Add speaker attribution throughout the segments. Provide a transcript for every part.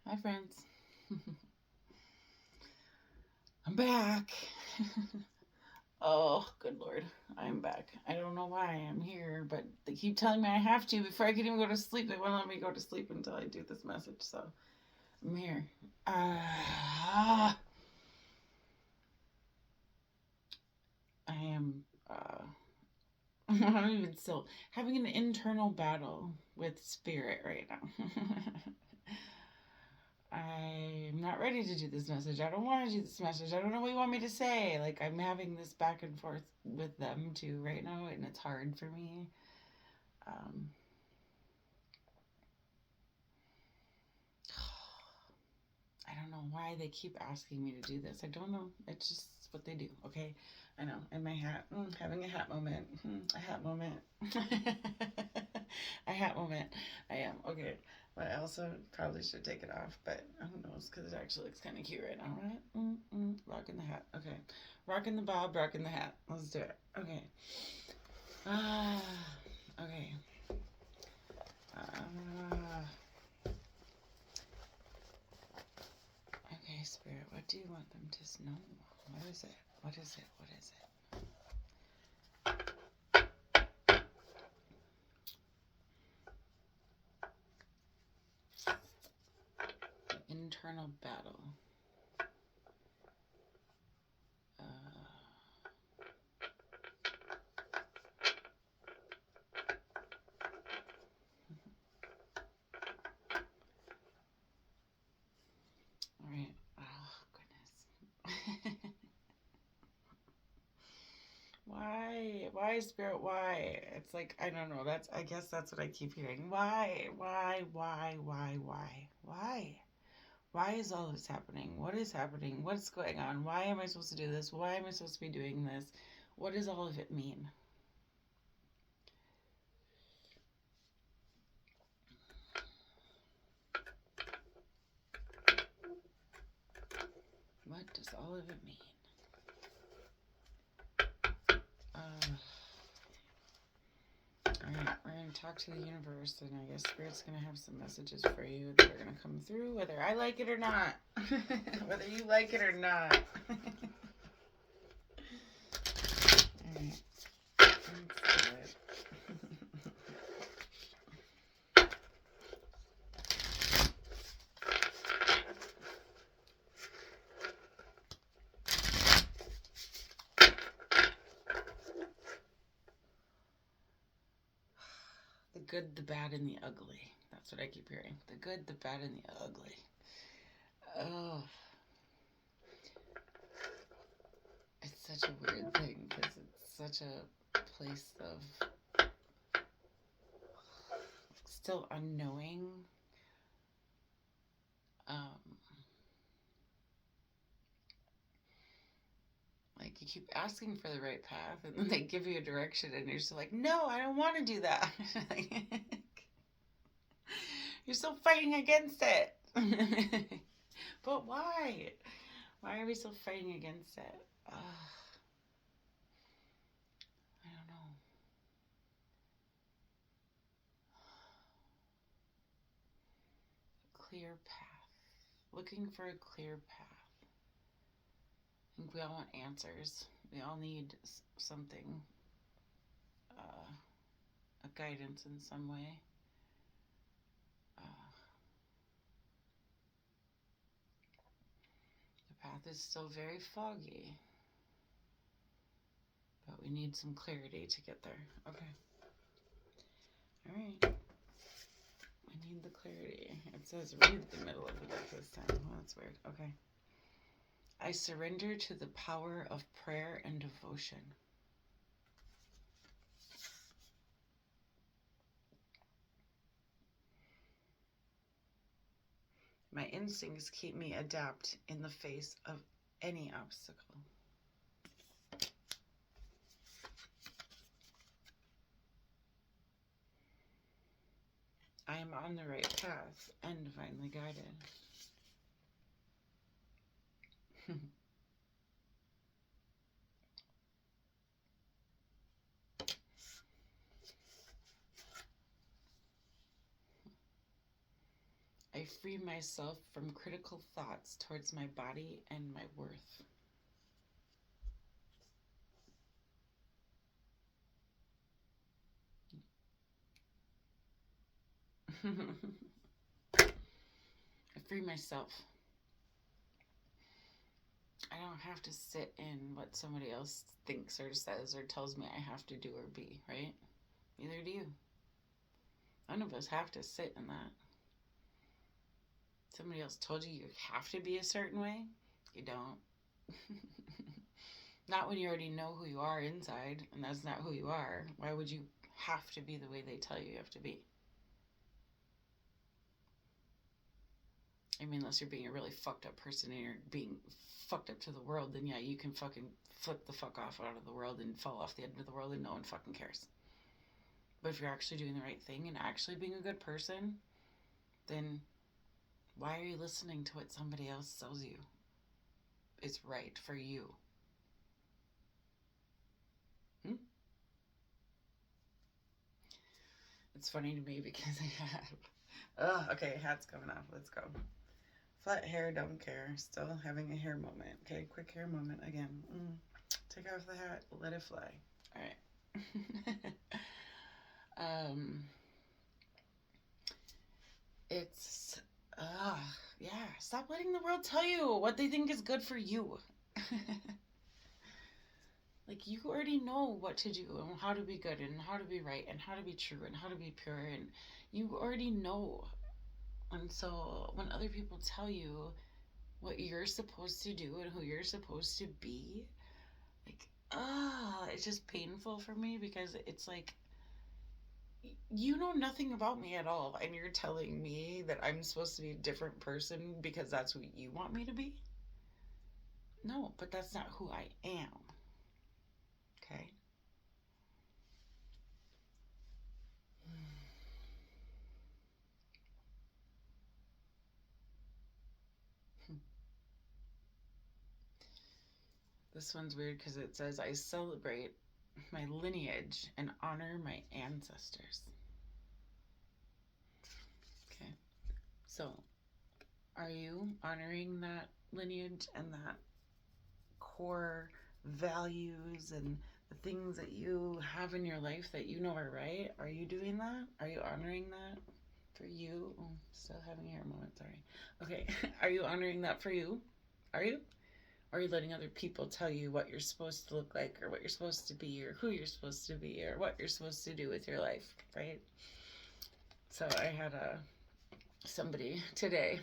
Speaker 1: Hi, friends. I'm back. Oh, good Lord. I'm back. I don't know why I'm here, but they keep telling me I have to before I can even go to sleep. They won't let me go to sleep until I do this message, so I'm here. Uh, I am, I'm even still having an internal battle with spirit right now. I'm not ready to do this message. I don't want to do this message. I don't know what you want me to say. Like, I'm having this back and forth with them too right now, and it's hard for me. Um, I don't know why they keep asking me to do this. I don't know. It's just what they do, okay? I know. And my hat, having a hat moment. A hat moment. A hat moment. I am. Okay. But I also probably should take it off, but who knows? Because it actually looks kind of cute right now, right? Rocking the hat. Okay. Rocking the bob, rocking the hat. Let's do it. Okay. Ah. Okay. Uh, okay, Spirit. What do you want them to know? What is it? What is it? What is it? Internal battle. Uh, all right. Oh goodness. Why? Why, Spirit? Why? It's like I don't know. That's I guess that's what I keep hearing. Why? Why? Why? Why? Why? Why? Why is all this happening? What is happening? What's going on? Why am I supposed to do this? Why am I supposed to be doing this? What does all of it mean? What does all of it mean? Uh, Alright, we're going to talk to the universe, and I guess Spirit's going to have some messages for you that are going to come through, whether I like it or not. Whether you like it or not. Alright, let's do it. The good, the bad, and the ugly. That's what I keep hearing. The good, the bad, and the ugly. Oh, it's such a weird thing because it's such a place of still unknowing. Um, like you keep asking for the right path, and then they give you a direction, and you're still like, "No, I don't want to do that." You're still fighting against it. But why? Why are we still fighting against it? I don't know. A clear path. Looking for a clear path. I think we all want answers. We all need something, a guidance in some way. Uh, the path is still very foggy, but we need some clarity to get there. Okay. All right. We need the clarity. It says read the middle of the deck this time. Well, that's weird. Okay. I surrender to the power of prayer and devotion. My instincts keep me adapt in the face of any obstacle. I am on the right path and divinely guided. I free myself from critical thoughts towards my body and my worth. I free myself. I don't have to sit in what somebody else thinks or says or tells me I have to do or be, right? Neither do you. None of us have to sit in that. Somebody else told you you have to be a certain way. You don't. Not when you already know who you are inside, and that's not who you are. Why would you have to be the way they tell you have to be? I mean, unless you're being a really fucked up person and you're being fucked up to the world, then yeah, you can fucking flip the fuck off out of the world and fall off the end of the world and no one fucking cares. But if you're actually doing the right thing and actually being a good person, then why are you listening to what somebody else tells you is right for you? Hmm? It's funny to me because I have. Oh, okay, hat's coming off. Let's go. Flat hair, don't care. Still having a hair moment. Okay, quick hair moment again. Take off the hat, let it fly. All right. It's, yeah. Stop letting the world tell you what they think is good for you. Like, you already know what to do and how to be good and how to be right and how to be true and how to be pure, and you already know. And so when other people tell you what you're supposed to do and who you're supposed to be, like, it's just painful for me because it's like, you know nothing about me at all, and you're telling me that I'm supposed to be a different person because that's who you want me to be? No, but that's not who I am. Okay? This one's weird because it says, I celebrate my lineage and honor my ancestors. Okay. So, are you honoring that lineage and that core values and the things that you have in your life that you know are right? Are you doing that? Are you honoring that for you? Oh, still having a hair moment, sorry. Okay, are you honoring that for you? Are you? Or are you letting other people tell you what you're supposed to look like or what you're supposed to be or who you're supposed to be or what you're supposed to do with your life, right? So I had somebody today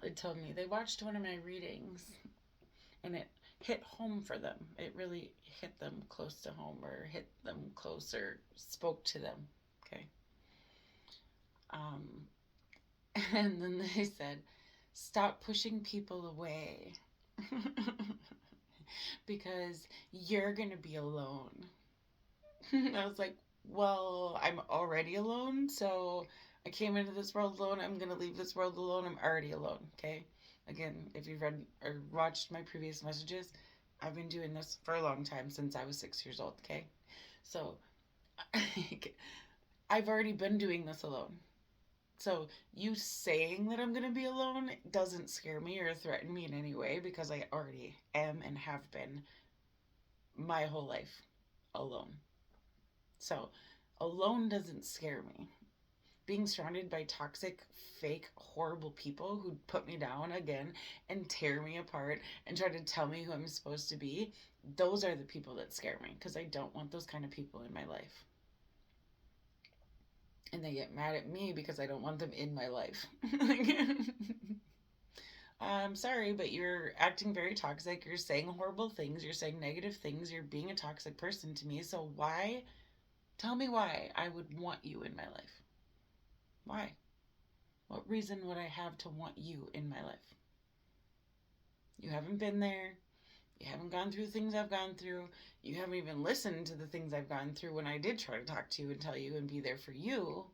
Speaker 1: they told me they watched one of my readings and it hit home for them. It really hit them close to home or hit them close or spoke to them. Okay. Um, and then they said, stop pushing people away because you're going to be alone. I was like, well, I'm already alone. So I came into this world alone. I'm going to leave this world alone. I'm already alone. Okay. Again, if you've read or watched my previous messages, I've been doing this for a long time since I was 6 years old. Okay. So I've already been doing this alone. So you saying that I'm going to be alone doesn't scare me or threaten me in any way because I already am and have been my whole life alone. So alone doesn't scare me. Being surrounded by toxic, fake, horrible people who put me down again and tear me apart and try to tell me who I'm supposed to be, those are the people that scare me because I don't want those kind of people in my life. And they get mad at me because I don't want them in my life. I'm sorry, but you're acting very toxic. You're saying horrible things. You're saying negative things. You're being a toxic person to me. So why? Tell me why I would want you in my life. Why? What reason would I have to want you in my life? You haven't been there. You haven't gone through the things I've gone through. You haven't even listened to the things I've gone through when I did try to talk to you and tell you and be there for you.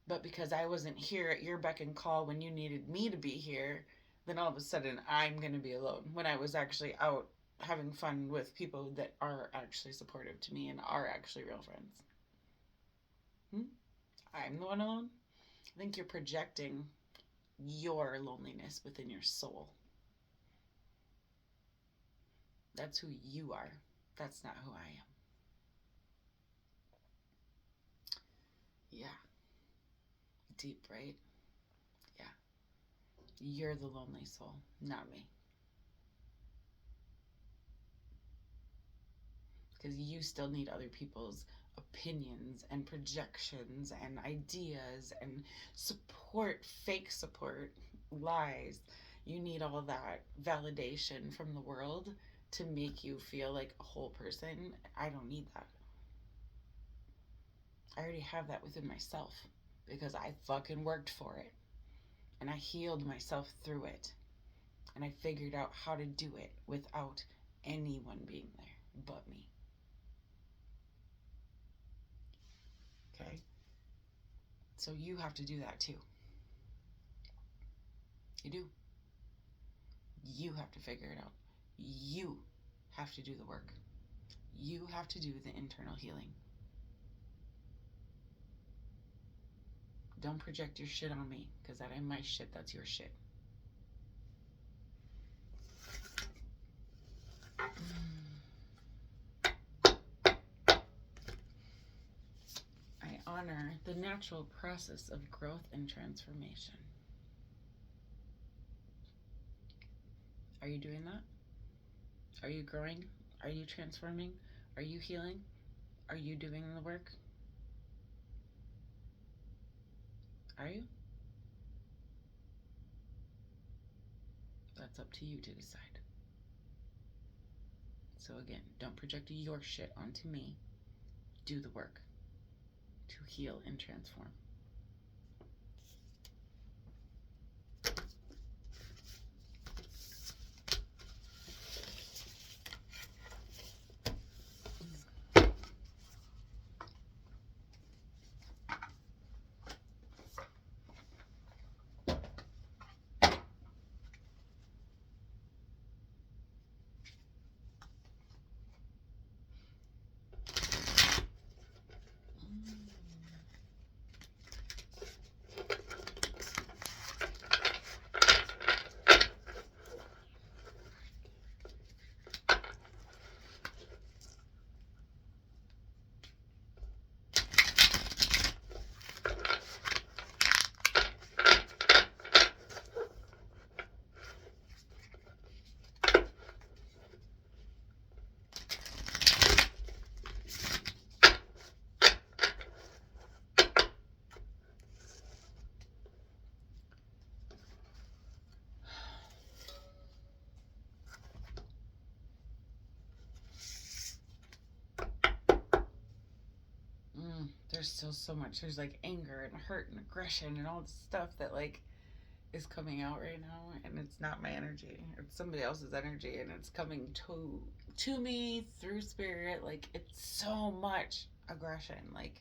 Speaker 1: But because I wasn't here at your beck and call when you needed me to be here, then all of a sudden I'm going to be alone when I was actually out having fun with people that are actually supportive to me and are actually real friends. I'm the one alone? I think you're projecting your loneliness within your soul. That's who you are. That's not who I am. Yeah. Deep, right? Yeah. You're the lonely soul, not me. Because you still need other people's opinions and projections and ideas and support, fake support, lies. You need all that validation from the world to make you feel like a whole person. I don't need that. I already have that within myself because I fucking worked for it. And I healed myself through it. And I figured out how to do it without anyone being there but me. Okay? So you have to do that too. You do. You have to figure it out. You have to do the work. You have to do the internal healing. Don't project your shit on me, because that ain't my shit, that's your shit. I honor the natural process of growth and transformation. Are you doing that? Are you growing? Are you transforming? Are you healing? Are you doing the work? Are you? That's up to you to decide. So again, don't project your shit onto me. Do the work to heal and transform. There's still so much. There's like anger and hurt and aggression and all this stuff that like is coming out right now, and it's not my energy. It's somebody else's energy, and it's coming to me through spirit. Like it's so much aggression. Like,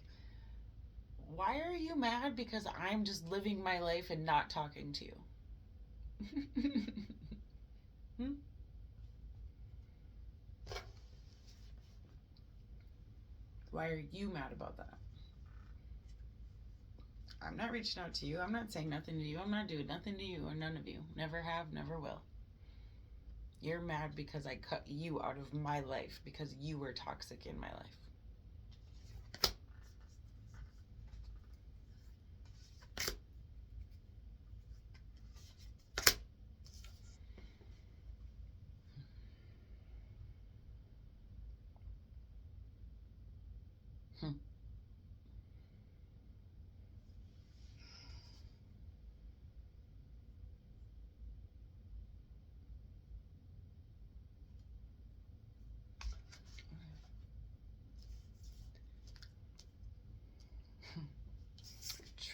Speaker 1: why are you mad because I'm just living my life and not talking to you? Hmm? Why are you mad about that? I'm not reaching out to you. I'm not saying nothing to you. I'm not doing nothing to you or none of you. Never have, never will. You're mad because I cut you out of my life because you were toxic in my life.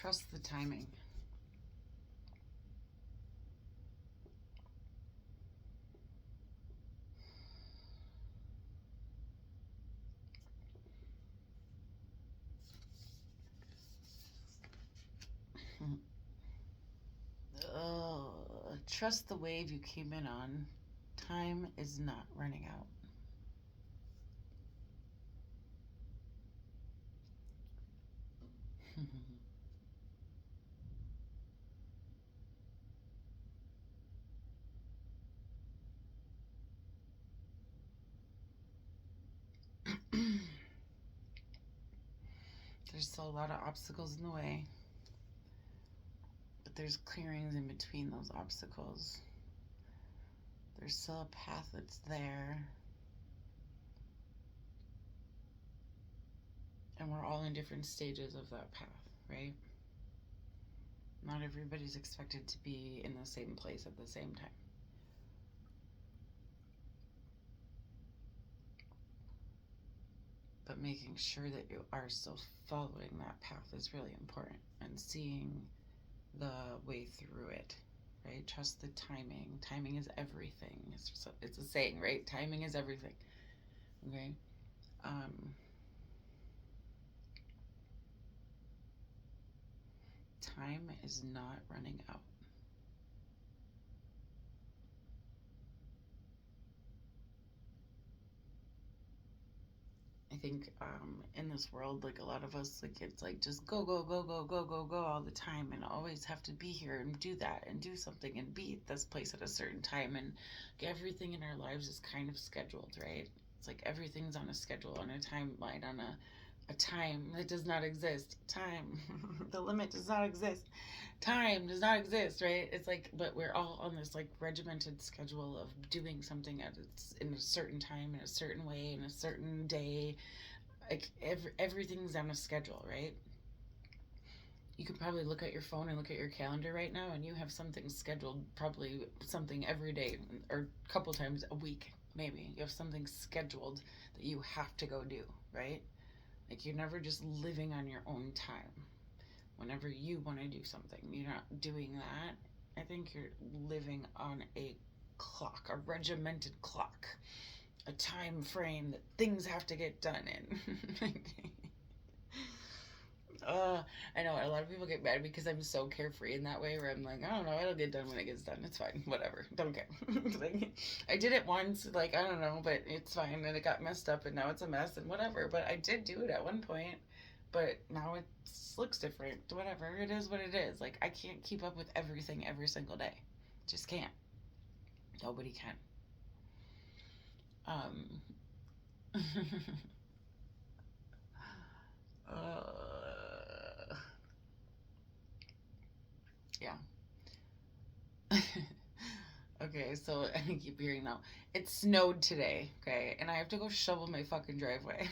Speaker 1: Trust the timing. Trust the wave you came in on. Time is not running out. there's still a lot of obstacles in the way, but there's clearings in between those obstacles. There's still a path that's there, and we're all in different stages of that path, right? Not everybody's expected to be in the same place at the same time. But making sure that you are still following that path is really important, and seeing the way through it, right? Trust the timing. Timing is everything. It's a saying, right? Timing is everything. Okay. Time is not running out. I think in this world, like a lot of us, like it's like just go, go, go, go, go, go, go all the time, and always have to be here and do that and do something and be at this place at a certain time. And everything in our lives is kind of scheduled, right? It's like everything's on a schedule, on a timeline, on a time that does not exist. Time, the limit does not exist. Time does not exist, right? It's like, but we're all on this like regimented schedule of doing something at its in a certain time, in a certain way, in a certain day. Like everything's on a schedule, right? You could probably look at your phone and look at your calendar right now, and you have something scheduled, probably something every day or a couple times a week, maybe. You have something scheduled that you have to go do, right? Like you're never just living on your own time. Whenever you want to do something, you're not doing that. I think you're living on a clock, a regimented clock, a time frame that things have to get done in. I know a lot of people get mad because I'm so carefree in that way, where I'm like, I don't know, it'll get done when it gets done. It's fine, whatever, don't care. Like, I did it once, like I don't know, but it's fine, and it got messed up, and now it's a mess, and whatever. But I did do it at one point, but now it looks different. Whatever, it is what it is. Like I can't keep up with everything every single day, just can't. Nobody can. uh, yeah. Okay, so I keep hearing now. It snowed today, okay, and I have to go shovel my fucking driveway.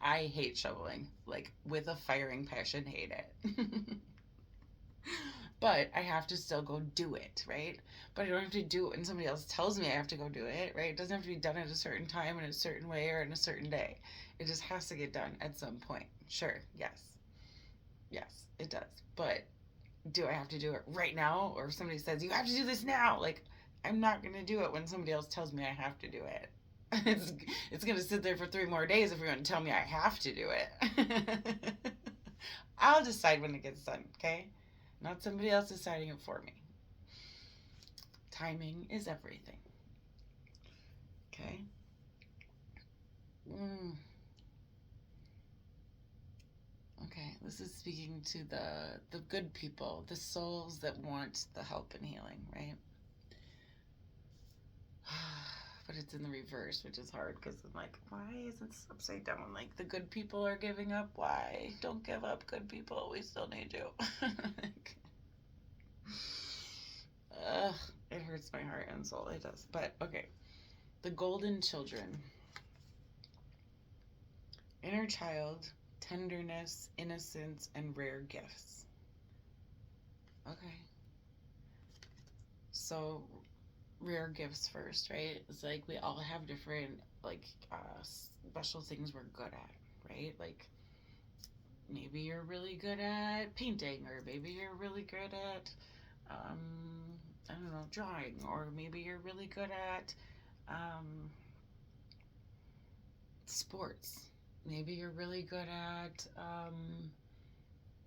Speaker 1: I hate shoveling, like with a firing passion, hate it. But I have to still go do it, right? But I don't have to do it when somebody else tells me I have to go do it, right? It doesn't have to be done at a certain time in a certain way or in a certain day. It just has to get done at some point. Sure, yes. Yes, it does. But do I have to do it right now? Or if somebody says, you have to do this now, like, I'm not going to do it when somebody else tells me I have to do it. it's it's going to sit there for 3 more days if you're going to tell me I have to do it. I'll decide when it gets done, okay? Not somebody else deciding it for me. Timing is everything. Okay? Okay, this is speaking to the good people, the souls that want the help and healing, right? But it's in the reverse, which is hard because I'm like, why is it upside down? Like the good people are giving up. Why? Don't give up, good people. We still need you. Like, ugh, it hurts my heart and soul. It does. But okay, the golden children, inner child, tenderness, innocence, and rare gifts. Okay. So rare gifts first, right? It's like we all have different like special things we're good at, right? Like maybe you're really good at painting, or maybe you're really good at I don't know, drawing, or maybe you're really good at sports. Maybe you're really good at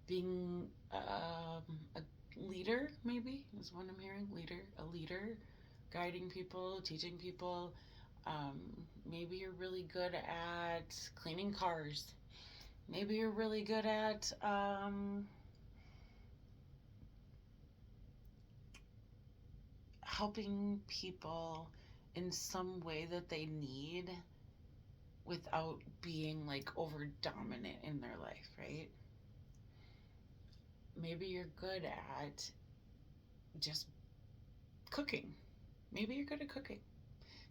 Speaker 1: being a leader, maybe is what I'm hearing. A leader, guiding people, teaching people. Um, Maybe you're really good at cleaning cars. Maybe you're really good at helping people in some way that they need, without being like over dominant in their life, right? Maybe you're good at just cooking. Maybe you're good at cooking.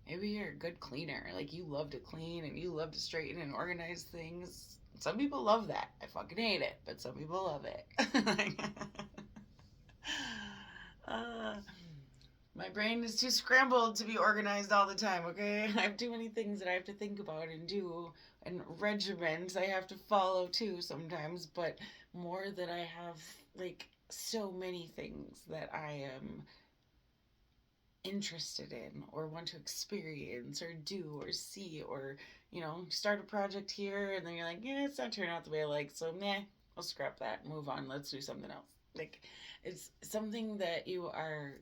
Speaker 1: Maybe you're a good cleaner. Like you love to clean and you love to straighten and organize things. Some people love that. I fucking hate it, but some people love it. uh, my brain is too scrambled to be organized all the time, okay? I have too many things that I have to think about and do, and regimens I have to follow too sometimes, but more that I have, like, so many things that I am interested in or want to experience or do or see or, start a project here and then you're like, yeah, it's not turning out the way I like, so nah, I'll scrap that, move on, let's do something else. Like, it's something that you are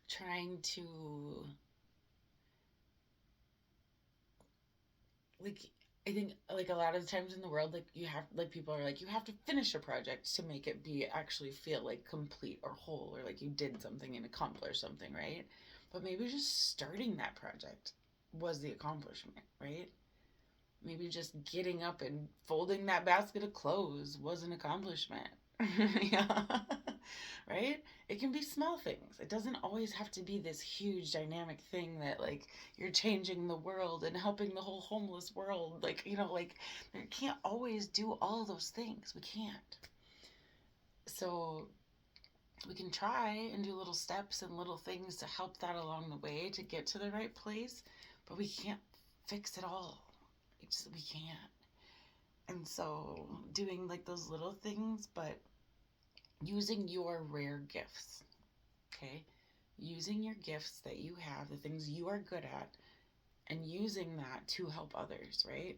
Speaker 1: trying to, like, I think like a lot of times in the world, like you have, like, people are like, you have to finish a project to make it be actually feel like complete or whole or like you did something and accomplished something, right? But maybe just starting that project was the accomplishment, right? Maybe just getting up and folding that basket of clothes was an accomplishment. Yeah. Right? It can be small things. It doesn't always have to be this huge dynamic thing that like you're changing the world and helping the whole homeless world. Like, like you can't always do all those things. We can't. So we can try and do little steps and little things to help that along the way to get to the right place, but we can't fix it all. We can't. And so doing like those little things, but using your rare gifts, okay? Using your gifts that you have, the things you are good at, and using that to help others, right?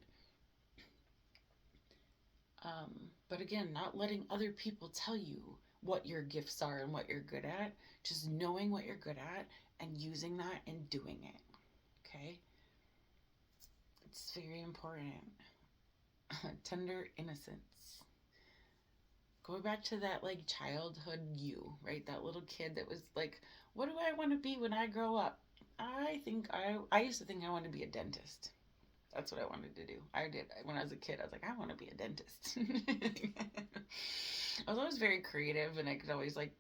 Speaker 1: But again, not letting other people tell you what your gifts are and what you're good at, just knowing what you're good at and using that and doing it, okay? It's very important. Tender innocence. Going back to that like childhood you, right? That little kid that was like, what do I want to be when I grow up? I used to think I wanted to be a dentist. That's what I wanted to do. I did. When I was a kid, I was like, I want to be a dentist. I was always very creative and I could always like,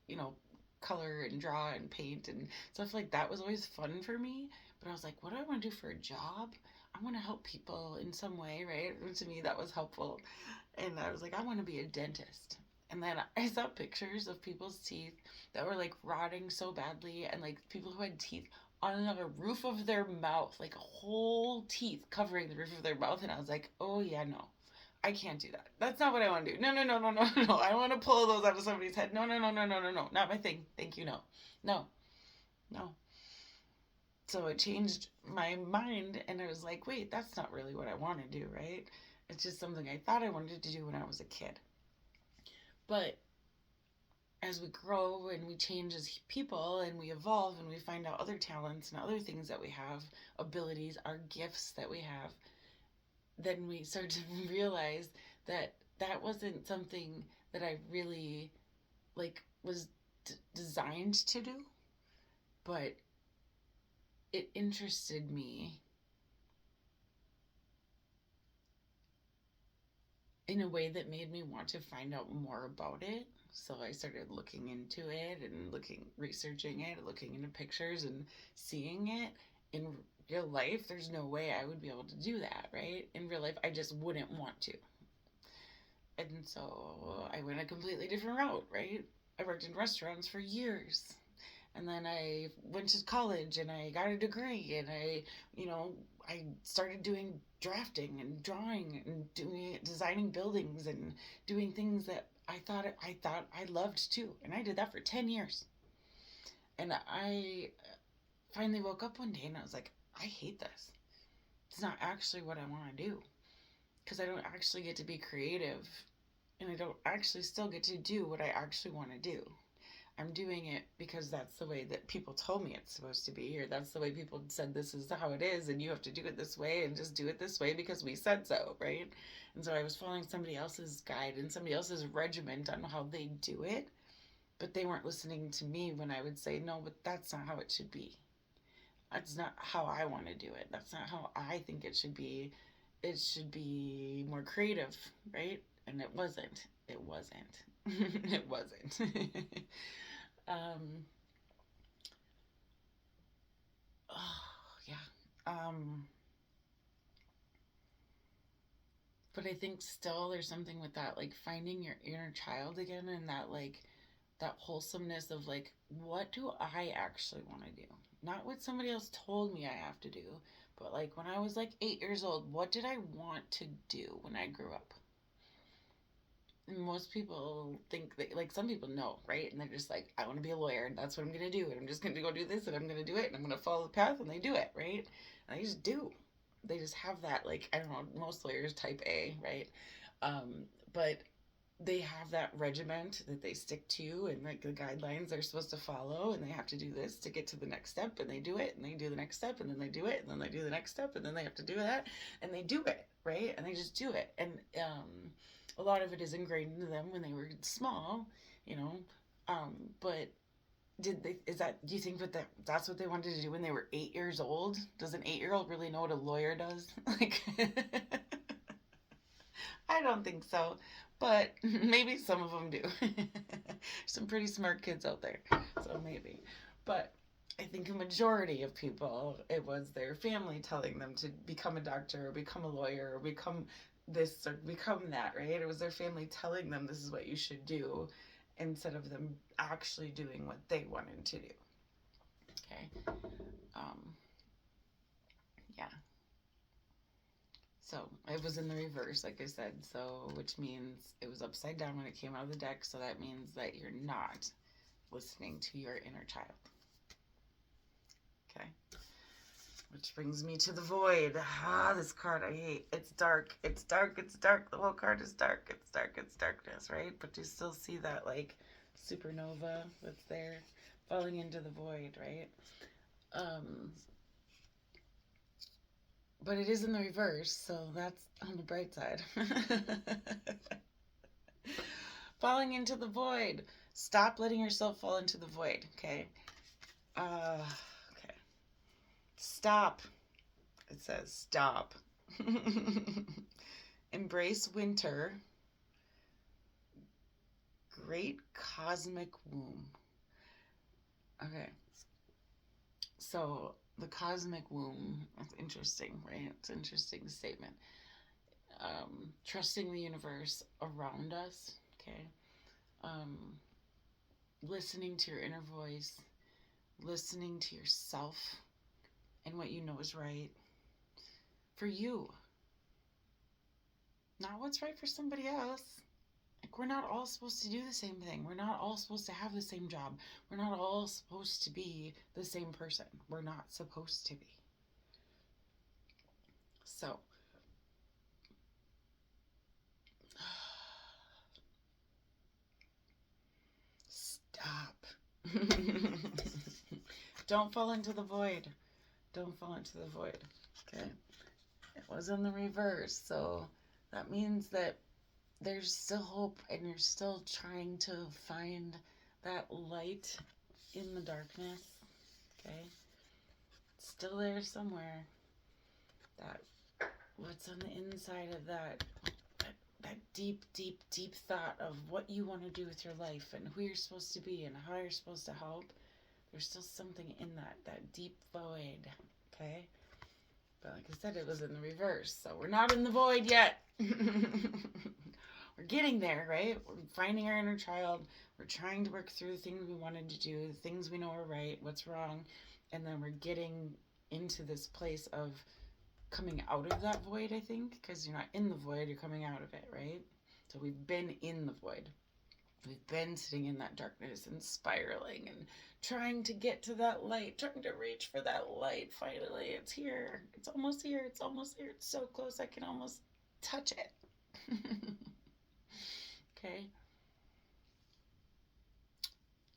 Speaker 1: color and draw and paint and stuff like that was always fun for me. But I was like, what do I want to do for a job? I want to help people in some way, right? And to me, that was helpful. And I was like, I want to be a dentist. And then I saw pictures of people's teeth that were like rotting so badly, and like people who had teeth on the roof of their mouth, like whole teeth covering the roof of their mouth. And I was like, oh, yeah, no, I can't do that. That's not what I want to do. No, no, no, no, no, no. I want to pull those out of somebody's head. No, no, no, no, no, no, no. Not my thing. Thank you. No, no, no. So it changed my mind, and I was like, wait, that's not really what I want to do, right? It's just something I thought I wanted to do when I was a kid. But as we grow and we change as people and we evolve and we find out other talents and other things that we have, abilities, our gifts that we have, then we start to realize that that wasn't something that I really like was designed to do, but it interested me in a way that made me want to find out more about it. So I started looking into it and researching it, looking into pictures and seeing it in real life. There's no way I would be able to do that, right? In real life, I just wouldn't want to. And so I went a completely different route, right? I worked in restaurants for years. And then I went to college and I got a degree and I started doing drafting and drawing and doing designing buildings and doing things that I thought I loved too. And I did that for 10 years. And I finally woke up one day and I was like, I hate this. It's not actually what I want to do because I don't actually get to be creative and I don't actually still get to do what I actually want to do. I'm doing it because that's the way that people told me it's supposed to be, or that's the way people said this is how it is, and you have to do it this way, and just do it this way because we said so, right? And so I was following somebody else's guide and somebody else's regiment on how they do it, but they weren't listening to me when I would say, no, but that's not how it should be. That's not how I want to do it. That's not how I think it should be. It should be more creative, right? And it wasn't. It wasn't. It wasn't. um, oh, yeah. But I think still there's something with that, like finding your inner child again, and that like that wholesomeness of like, what do I actually want to do? Not what somebody else told me I have to do, but like when I was like 8 years old, what did I want to do when I grew up? And most people think that, like, some people know, right? And they're just like, I want to be a lawyer, and that's what I'm going to do. And I'm just going to go do this, and I'm going to do it, and I'm going to follow the path, and they do it, right? And they just do. They just have that, like, I don't know, most lawyers type A, right? But they have that regiment that they stick to, and like the guidelines they're supposed to follow, and they have to do this to get to the next step, and they do it, and they do the next step, and then they do it, and then they do the next step, and then they have to do that, and they do it, right? And they just do it. And a lot of it is ingrained into them when they were small, you know. But did they, is that, do you think that's what they wanted to do when they were 8 years old? Does an 8-year-old really know what a lawyer does? Like, I don't think so, but maybe some of them do. Some pretty smart kids out there, so maybe. But I think a majority of people, it was their family telling them to become a doctor or become a lawyer or become this or become that, right? It was their family telling them this is what you should do instead of them actually doing what they wanted to do. Okay. Um, yeah. So it was in the reverse, like I said. So, which means it was upside down when it came out of the deck. So that means that you're not listening to your inner child. Okay. Which brings me to the void. Ah, this card I hate. It's dark. It's dark. It's dark. The whole card is dark. It's dark. It's darkness, right? But you still see that like supernova that's there falling into the void, right? But it is in the reverse, so that's on the bright side. Falling into the void. Stop letting yourself fall into the void, okay? Okay. Stop. It says stop. Embrace winter. Great cosmic womb. Okay. So the cosmic womb, that's interesting, right? It's an interesting statement. Trusting the universe around us, okay? Um, Listening to your inner voice, listening to yourself and what you know is right for you, not what's right for somebody else. Like, we're not all supposed to do the same thing. We're not all supposed to have the same job. We're not all supposed to be the same person. We're not supposed to be. So, stop. Don't fall into the void. Don't fall into the void. Okay? It was in the reverse. So that means that there's still hope and you're still trying to find that light in the darkness. Okay? It's still there somewhere. That what's on the inside of that deep, deep, deep thought of what you want to do with your life and who you're supposed to be and how you're supposed to help. There's still something in that deep void. Okay? But like I said, it was in the reverse. So we're not in the void yet. We're getting there, right? We're finding our inner child. We're trying to work through the things we wanted to do, the things we know are right, what's wrong. And then we're getting into this place of coming out of that void, I think, because you're not in the void, you're coming out of it, right? So we've been in the void. We've been sitting in that darkness and spiraling and trying to get to that light, trying to reach for that light. Finally, it's here. It's almost here. It's almost here. It's so close I can almost touch it. Okay?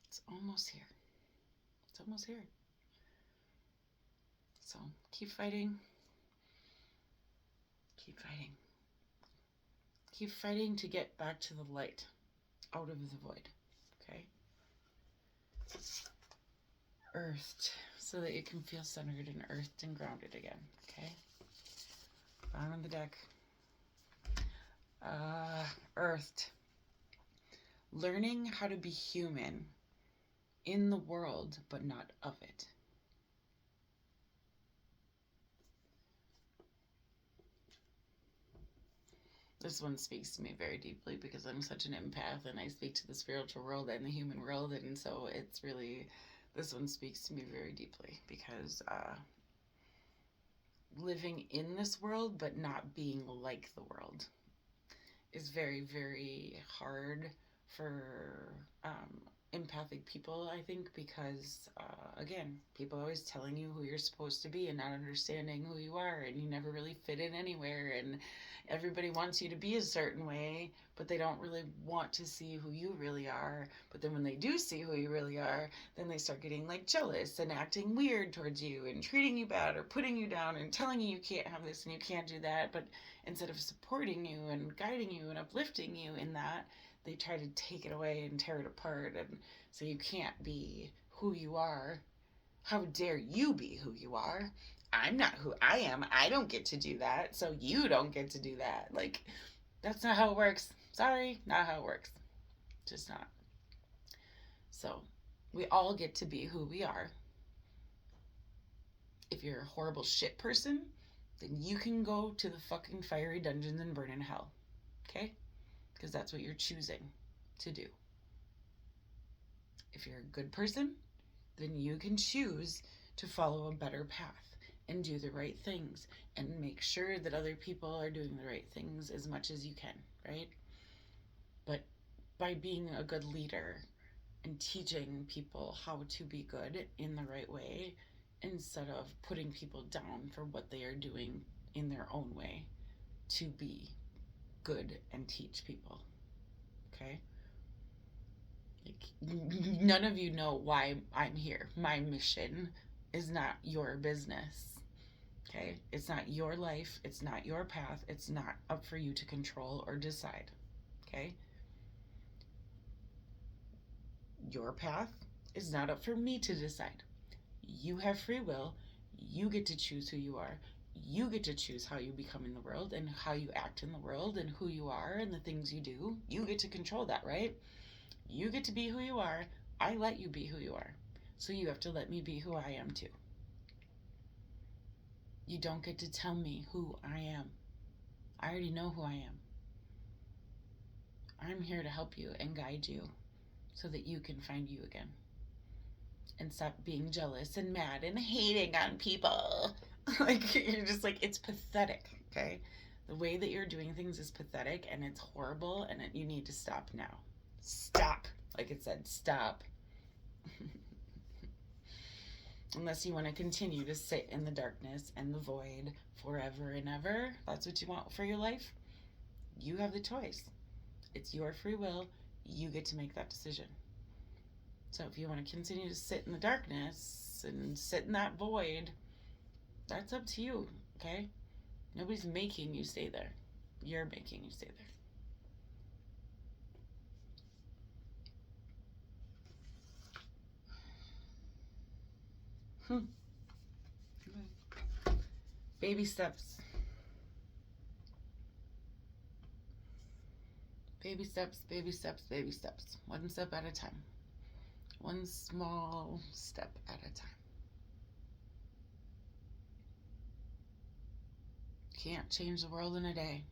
Speaker 1: It's almost here. It's almost here. So keep fighting. Keep fighting. Keep fighting to get back to the light, out of the void. Okay? earthed so that you can feel centered and earthed and grounded again. Okay? Bottom of the deck. Earthed. Learning how to be human in the world, but not of it. This one speaks to me very deeply because I'm such an empath and I speak to the spiritual world and the human world. And so it's really, this one speaks to me very deeply because living in this world but not being like the world is very, very hard for empathic people, I think, because again, people always telling you who you're supposed to be and not understanding who you are, and you never really fit in anywhere, and everybody wants you to be a certain way, but they don't really want to see who you really are. But then when they do see who you really are, then they start getting like jealous and acting weird towards you and treating you bad or putting you down and telling you you can't have this and you can't do that. But instead of supporting you and guiding you and uplifting you in that, they try to take it away and tear it apart and say you can't be who you are. How dare you be who you are? I'm not who I am. I don't get to do that, so you don't get to do that. Like, that's not how it works. Sorry, not how it works. Just not. So, we all get to be who we are. If you're a horrible shit person, then you can go to the fucking fiery dungeons and burn in hell. Okay? Because that's what you're choosing to do. If you're a good person, then you can choose to follow a better path and do the right things and make sure that other people are doing the right things as much as you can, right? But by being a good leader and teaching people how to be good in the right way instead of putting people down for what they are doing in their own way to be good and teach people. Okay? Like, none of you know why I'm here. My mission is not your business. Okay? It's not your life. It's not your path. It's not up for you to control or decide. Okay? Your path is not up for me to decide. You have free will. You get to choose who you are. You get to choose how you become in the world and how you act in the world and who you are and the things you do. You get to control that, right? You get to be who you are. I let you be who you are. So you have to let me be who I am too. You don't get to tell me who I am. I already know who I am. I'm here to help you and guide you so that you can find you again. And stop being jealous and mad and hating on people. Like, you're just like, it's pathetic, okay? The way that you're doing things is pathetic and it's horrible and you need to stop now. Stop. Like it said, stop. Unless you want to continue to sit in the darkness and the void forever and ever, that's what you want for your life, you have the choice. It's your free will. You get to make that decision. So if you want to continue to sit in the darkness and sit in that void, that's up to you, okay? Nobody's making you stay there. You're making you stay there. Baby steps. Baby steps, baby steps, baby steps. One step at a time. One small step at a time. Can't change the world in a day.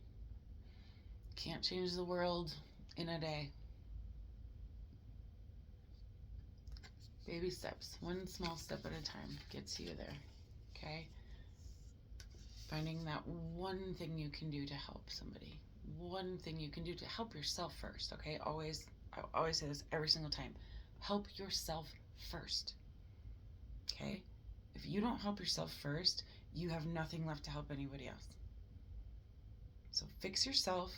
Speaker 1: Can't change the world in a day. Baby steps. One small step at a time gets you there. Okay? Finding that one thing you can do to help somebody. One thing you can do to help yourself first. Okay? I always say this every single time. Help yourself first. Okay? If you don't help yourself first, you have nothing left to help anybody else. So fix yourself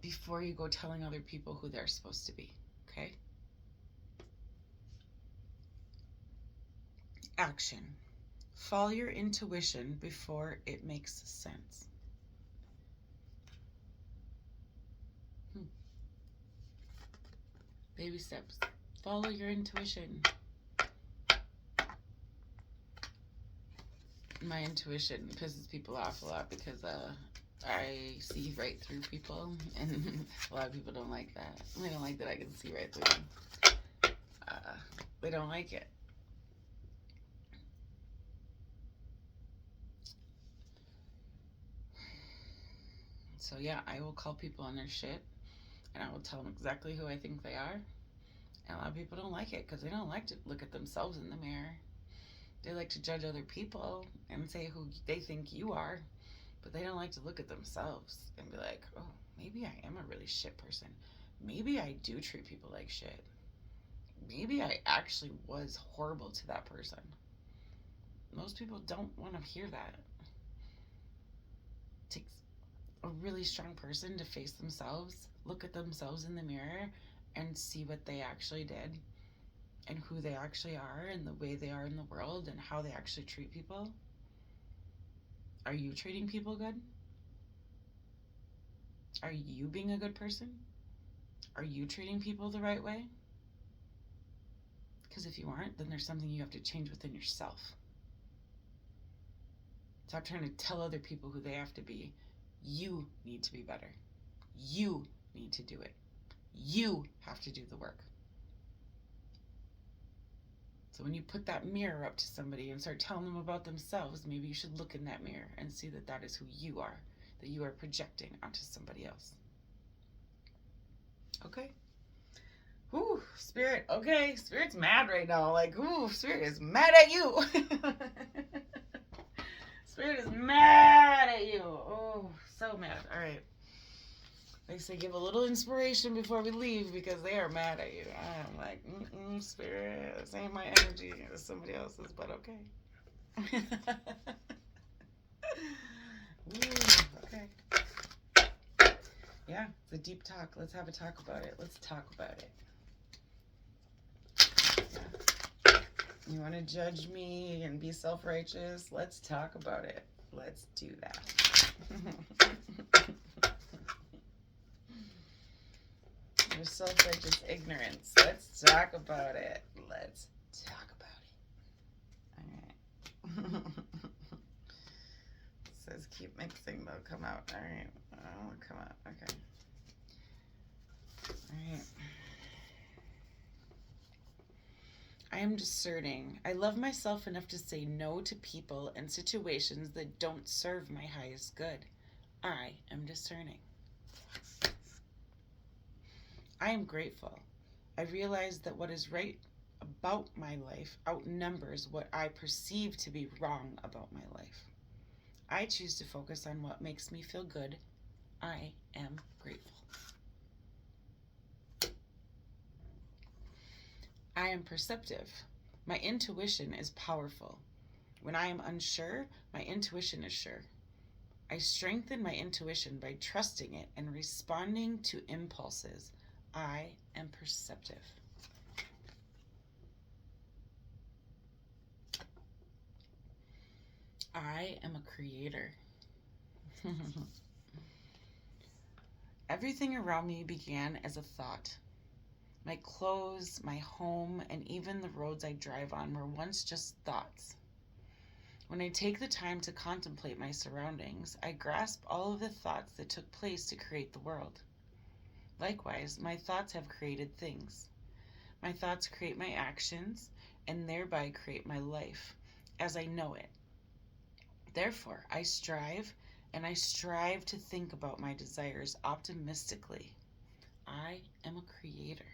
Speaker 1: before you go telling other people who they're supposed to be. Okay? Action. Follow your intuition before it makes sense. Baby steps. Follow your intuition My intuition pisses people off a lot because I see right through people, and a lot of people don't like that. They don't like that I can see right through them. They don't like it. So yeah, I will call people on their shit, and I will tell them exactly who I think they are. And a lot of people don't like it because they don't like to look at themselves in the mirror. They like to judge other people and say who they think you are, but they don't like to look at themselves and be like, oh, maybe I am a really shit person. Maybe I do treat people like shit. Maybe I actually was horrible to that person. Most people don't want to hear that. It takes a really strong person to face themselves, look at themselves in the mirror, and see what they actually did and who they actually are and the way they are in the world and how they actually treat people. Are you treating people good? Are you being a good person? Are you treating people the right way? Because if you aren't, then there's something you have to change within yourself. Stop trying to tell other people who they have to be. You need to be better. You need to do it. You have to do the work. So when you put that mirror up to somebody and start telling them about themselves, maybe you should look in that mirror and see that that is who you are, that you are projecting onto somebody else. Okay? Ooh, Spirit. Okay, Spirit's mad right now. Like, ooh, Spirit is mad at you. Spirit is mad at you. Oh, so mad. All right. They say give a little inspiration before we leave because they are mad at you. I'm like, Spirit, this ain't my energy. It's somebody else's, but okay. Ooh, okay. Yeah, it's a deep talk. Let's have a talk about it. Let's talk about it. Yeah. You want to judge me and be self-righteous? Let's talk about it. Let's do that. Your self-righteous ignorance. Let's talk about it. Let's talk about it. All right. It says keep mixing. They'll come out. All right. Oh, come out. Okay. All right. I am discerning. I love myself enough to say no to people and situations that don't serve my highest good. I am discerning. I am grateful. I realize that what is right about my life outnumbers what I perceive to be wrong about my life. I choose to focus on what makes me feel good. I am grateful. I am perceptive. My intuition is powerful. When I am unsure, my intuition is sure. I strengthen my intuition by trusting it and responding to impulses. I am perceptive. I am a creator. Everything around me began as a thought. My clothes, my home, and even the roads I drive on were once just thoughts. When I take the time to contemplate my surroundings, I grasp all of the thoughts that took place to create the world. Likewise, my thoughts have created things. My thoughts create my actions and thereby create my life as I know it. Therefore, I strive to think about my desires optimistically. I am a creator.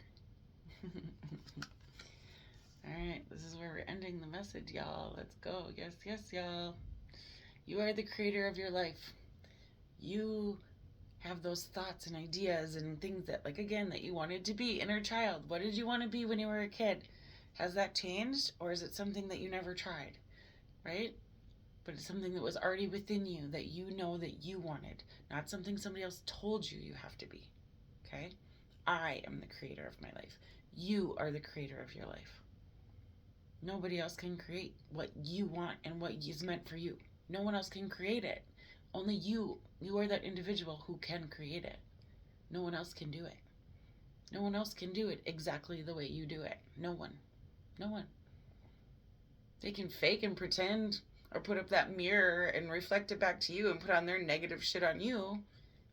Speaker 1: All right, this is where we're ending the message, y'all. Let's go. Yes, yes, y'all. You are the creator of your life. You have those thoughts and ideas and things that, like, again, that you wanted to be. Inner child. What did you want to be when you were a kid? Has that changed, or is it something that you never tried? Right? But it's something that was already within you that you know that you wanted, not something somebody else told you you have to be. Okay? I am the creator of my life. You are the creator of your life. Nobody else can create what you want and what is meant for you. No one else can create it. Only you. You are that individual who can create it. No one else can do it. No one else can do it exactly the way you do it. No one. No one. They can fake and pretend or put up that mirror and reflect it back to you and put on their negative shit on you.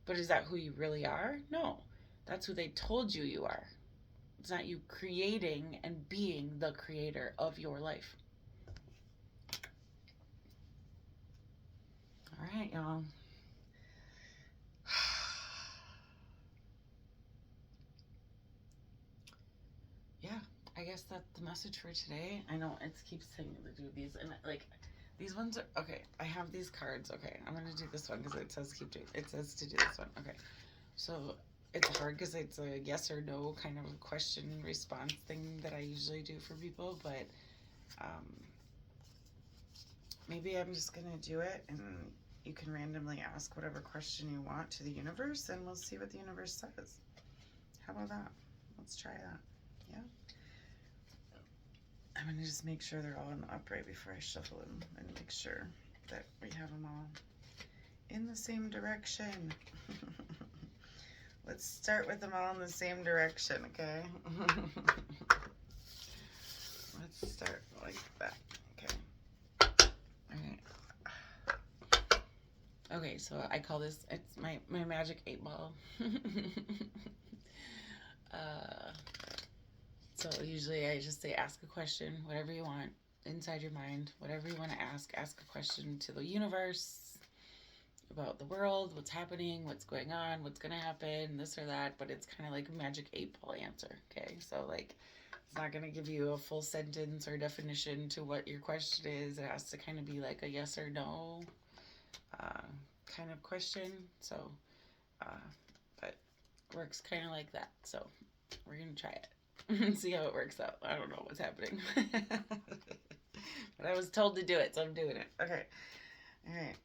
Speaker 1: But is that who you really are? No. That's who they told you you are. It's not you creating and being the creator of your life. All right, y'all. Yeah, I guess that's the message for today. I know it keeps saying to do these, and like these ones are okay. I have these cards. Okay, I'm gonna do this one because it says keep doing. It says to do this one. Okay, so it's hard because it's a yes or no kind of question and response thing that I usually do for people, but um, maybe I'm just gonna do it, and you can randomly ask whatever question you want to the universe, and we'll see what the universe says. How about that? Let's try that. Yeah. I'm gonna just make sure they're all in the upright before I shuffle them and make sure that we have them all in the same direction. Let's start with them all in the same direction, okay? Let's start like that, okay? All right. Okay, so I call this, it's my magic 8-ball. So usually I just say ask a question, whatever you want, inside your mind, whatever you want to ask a question to the universe about the world, what's happening, what's going on, what's going to happen, this or that, but it's kind of like a magic 8-ball answer, okay? So like it's not going to give you a full sentence or definition to what your question is. It has to kind of be like a yes or no kind of question. So, but it works kind of like that. So we're going to try it and see how it works out. I don't know what's happening. But I was told to do it, so I'm doing it. Okay. All right.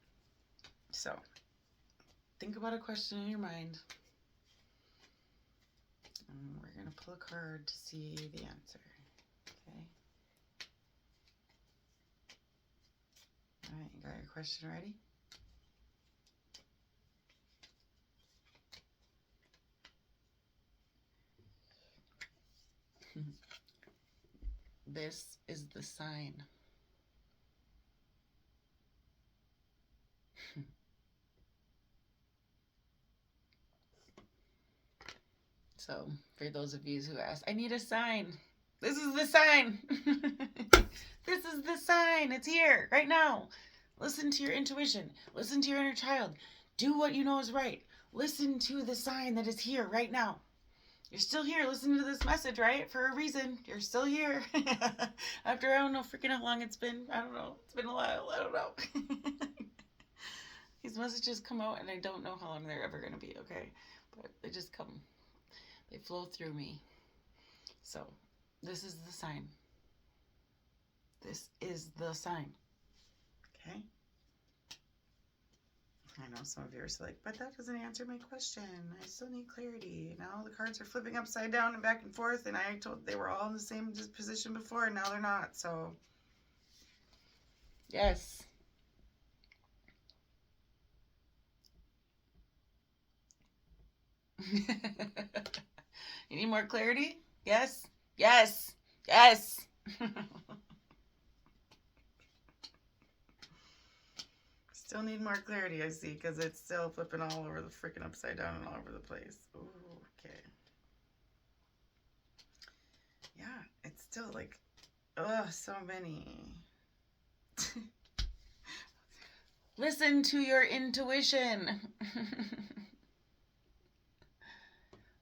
Speaker 1: So, think about a question in your mind. And we're going to pull a card to see the answer. Okay. All right, you got your question ready? This is the sign. So, for those of you who asked, I need a sign. This is the sign. This is the sign. It's here right now. Listen to your intuition. Listen to your inner child. Do what you know is right. Listen to the sign that is here right now. You're still here. Listen to this message, right? For a reason. You're still here. After I don't know freaking how long it's been. I don't know. It's been a while. I don't know. These messages come out and I don't know how long they're ever going to be, okay? But they just come. They flow through me. So, this is the sign. This is the sign. Okay? I know some of you are like, but that doesn't answer my question. I still need clarity. Now the cards are flipping upside down and back and forth, and I told they were all in the same position before, and now they're not. So, yes. You need more clarity? Yes. Yes. Yes. Still need more clarity, I see, because it's still flipping all over the freaking upside down and all over the place. Ooh, okay. Yeah, it's still like, oh, so many. Listen to your intuition.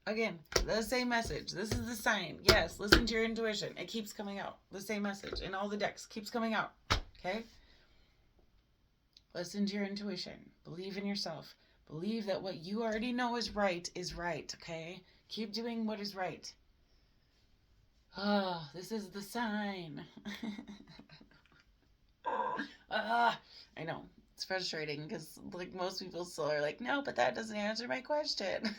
Speaker 1: Again, the same message. This is the sign. Yes, listen to your intuition. It keeps coming out. The same message in all the decks keeps coming out. Okay? Listen to your intuition. Believe in yourself. Believe that what you already know is right, okay? Keep doing what is right. Oh, this is the sign. I know. It's frustrating because like most people still are like, no, but that doesn't answer my question.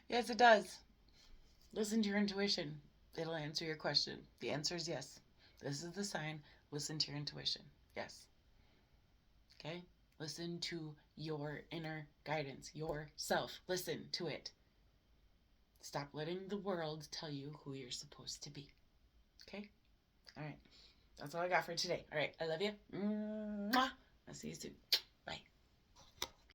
Speaker 1: Yes, it does. Listen to your intuition. It'll answer your question. The answer is yes. This is the sign. Listen to your intuition. Yes. Okay? Listen to your inner guidance, yourself. Listen to it. Stop letting the world tell you who you're supposed to be. Okay? All right. That's all I got for today. All right. I love you. Mwah. I'll see you soon.